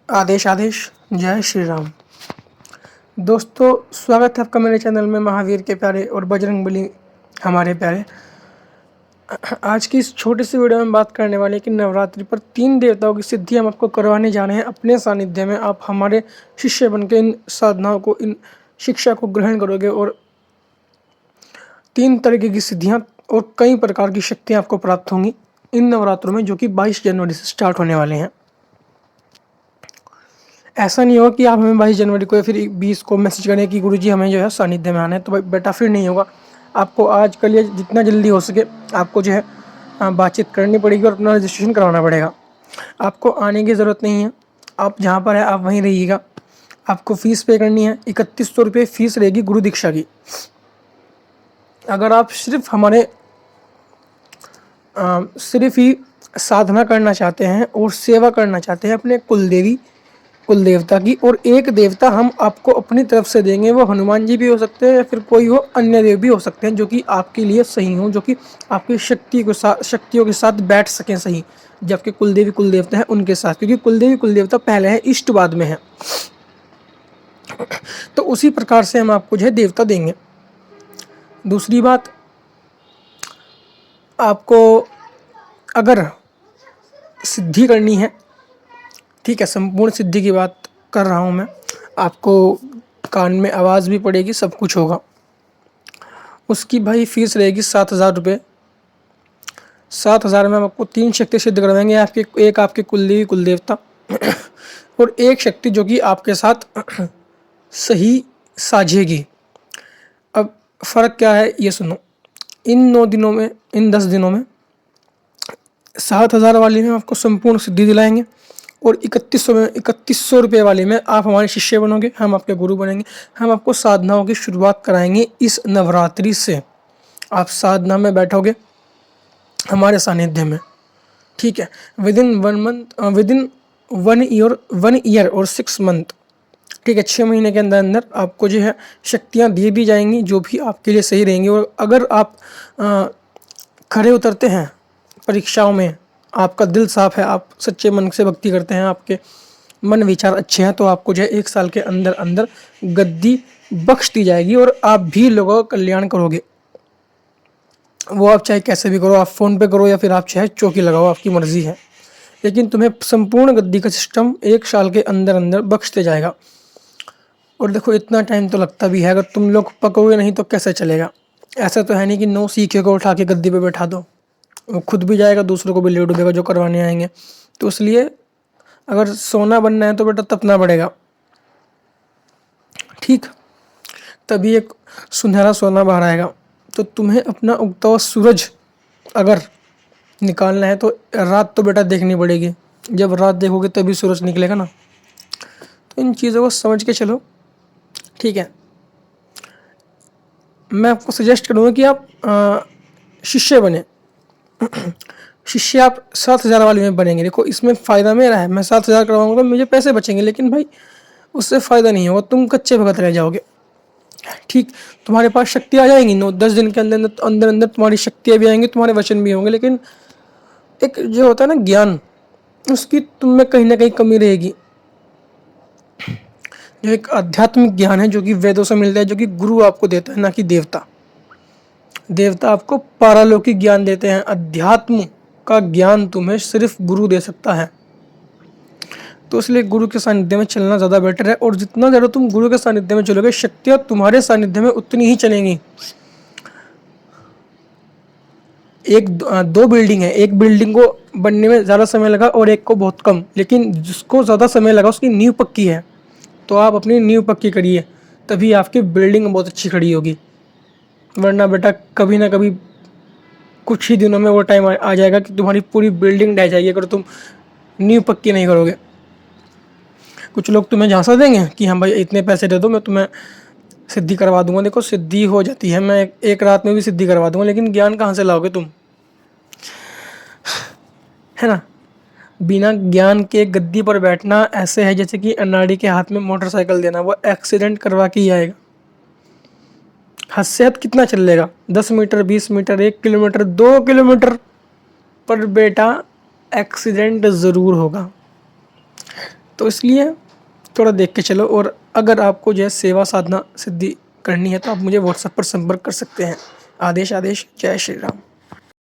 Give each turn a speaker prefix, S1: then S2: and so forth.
S1: आदेश आदेश। जय श्री राम। दोस्तों, स्वागत है आपका मेरे चैनल में। महावीर के प्यारे और बजरंगबली हमारे प्यारे। आज की इस छोटी सी वीडियो में बात करने वाले कि नवरात्रि पर 3 देवताओं की सिद्धि हम आपको करवाने जा रहे हैं अपने सानिध्य में। आप हमारे शिष्य बन के इन साधनाओं को, इन शिक्षा को ग्रहण करोगे और 3 तरीके की सिद्धियां और कई प्रकार की शक्तियां आपको प्राप्त होंगी इन नवरात्रों में, जो कि 22 जनवरी से स्टार्ट होने वाले हैं। ऐसा नहीं होगा कि आप हमें 22 जनवरी को या फिर 20 को मैसेज करें कि गुरुजी हमें जो है सानिध्य में आना है, तो भाई बेटा फिर नहीं होगा। आपको आज कल या जितना जल्दी हो सके आपको जो है बातचीत करनी पड़ेगी और अपना रजिस्ट्रेशन करवाना पड़ेगा। आपको आने की ज़रूरत नहीं है, आप जहाँ पर है आप वहीं रहिएगा। आपको फ़ीस पे करनी है, 3100 रुपये फ़ीस रहेगी गुरु दीक्षा की। अगर आप सिर्फ हमारे सिर्फ ही साधना करना चाहते हैं और सेवा करना चाहते हैं अपने कुल देवता की, और एक देवता हम आपको अपनी तरफ से देंगे, वो हनुमान जी भी हो सकते हैं या फिर कोई हो अन्य देव भी हो सकते हैं जो कि आपके लिए सही हो, जो कि आपकी शक्तियों के साथ बैठ सकें सही, जबकि कुलदेवी कुल देवता है उनके साथ, क्योंकि कुलदेवी कुल देवता पहले है, इष्ट बाद में है। तो उसी प्रकार से हम आपको जो है देवता देंगे। दूसरी बात, आपको अगर सिद्धि करनी है, ठीक है, संपूर्ण सिद्धि की बात कर रहा हूँ मैं, आपको कान में आवाज़ भी पड़ेगी, सब कुछ होगा। उसकी भाई फीस रहेगी 7,000 रुपये। 7,000 में हम आपको 3 शक्ति सिद्ध करवाएंगे। एक आपके कुलदेवी कुल देवता और एक शक्ति जो कि आपके साथ सही साझेगी। अब फ़र्क क्या है ये सुनो। इन 9 दिनों में, इन 10 दिनों में 7,000 वाली में आपको संपूर्ण सिद्धि दिलाएंगे और 3100 रुपये वाली में आप हमारे शिष्य बनोगे, हम आपके गुरु बनेंगे। हम आपको साधनाओं की शुरुआत कराएंगे इस नवरात्रि से। आप साधना में बैठोगे हमारे सानिध्य में, ठीक है। विदिन 1 ईयर और 6 मंथ, ठीक है, 6 महीने के अंदर अंदर आपको जो है शक्तियाँ दे दी जाएंगी जो भी आपके लिए सही रहेंगी। और अगर आप खरे उतरते हैं परीक्षाओं में, आपका दिल साफ है, आप सच्चे मन से भक्ति करते हैं, आपके मन विचार अच्छे हैं, तो आपको जो है 1 साल के अंदर अंदर गद्दी बख्श दी जाएगी और आप भी लोगों का कल्याण करोगे। वो आप चाहे कैसे भी करो, आप फ़ोन पे करो या फिर आप चाहे चौकी लगाओ, आपकी मर्ज़ी है, लेकिन तुम्हें संपूर्ण गद्दी का सिस्टम 1 साल के अंदर अंदर बख्शते जाएगा। और देखो, इतना टाइम तो लगता भी है, अगर तुम लोग पकोगे नहीं तो कैसे चलेगा। ऐसा तो है नहीं कि 9 सीखे को उठा के गद्दी पे बैठा दो, वो खुद भी जाएगा, दूसरों को भी ले डूबेगा जो करवाने आएंगे। तो इसलिए अगर सोना बनना है तो बेटा तपना पड़ेगा, ठीक, तभी एक सुनहरा सोना बाहर आएगा। तो तुम्हें अपना उगता हुआ सूरज अगर निकालना है तो रात तो बेटा देखनी पड़ेगी, जब रात देखोगे तभी सूरज निकलेगा ना। तो इन चीज़ों को समझ के चलो, ठीक है। मैं आपको सजेस्ट करूँगा कि आप शिष्य बने। शिष्य आप 7,000 वाले में बनेंगे। देखो, इसमें फ़ायदा मेरा है, मैं 7,000 करवाऊंगा तो मुझे पैसे बचेंगे, लेकिन भाई उससे फ़ायदा नहीं होगा, तुम कच्चे भगत रह जाओगे, ठीक। तुम्हारे पास शक्ति आ जाएंगी 9-10 दिन के अंदर अंदर अंदर तुम्हारी शक्तियाँ भी आएंगी, तुम्हारे वचन भी होंगे, लेकिन एक जो होता है ना ज्ञान, उसकी तुम में कहीं ना कहीं कमी रहेगी। जो एक आध्यात्मिक ज्ञान है जो कि वेदों से मिलता है, जो कि गुरु आपको देता है, ना कि देवता। देवता आपको पारलौकिक ज्ञान देते हैं, अध्यात्म का ज्ञान तुम्हें सिर्फ गुरु दे सकता है। तो इसलिए गुरु के सानिध्य में चलना ज़्यादा बेटर है, और जितना ज़्यादा तुम गुरु के सानिध्य में चलोगे, शक्तियाँ तुम्हारे सानिध्य में उतनी ही चलेंगी। दो बिल्डिंग है, एक बिल्डिंग को बनने में ज़्यादा समय लगा और एक को बहुत कम, लेकिन जिसको ज़्यादा समय लगा उसकी नींव पक्की है। तो आप अपनी नींव पक्की करिए, तभी आपकी बिल्डिंग बहुत अच्छी खड़ी होगी। वरना बेटा कभी ना कभी कुछ ही दिनों में वो टाइम आ जाएगा कि तुम्हारी पूरी बिल्डिंग ढह जाएगी अगर तुम नींव पक्की नहीं करोगे। कुछ लोग तुम्हें झांसा देंगे कि हाँ भाई इतने पैसे दे दो, मैं तुम्हें सिद्धि करवा दूंगा। देखो, सिद्धि हो जाती है, मैं एक रात में भी सिद्धि करवा दूंगा, लेकिन ज्ञान कहाँ से लाओगे तुम, है ना। बिना ज्ञान के गद्दी पर बैठना ऐसे है जैसे कि अनाड़ी के हाथ में मोटरसाइकिल देना, वो एक्सीडेंट करवा के ही आएगा। हद से हद कितना चल लेगा, 10 मीटर, 20 मीटर, 1 किलोमीटर, 2 किलोमीटर, पर बेटा एक्सीडेंट ज़रूर होगा। तो इसलिए थोड़ा देख के चलो। और अगर आपको जो है सेवा साधना सिद्धि करनी है तो आप मुझे व्हाट्सएप पर संपर्क कर सकते हैं। आदेश आदेश, जय श्री राम।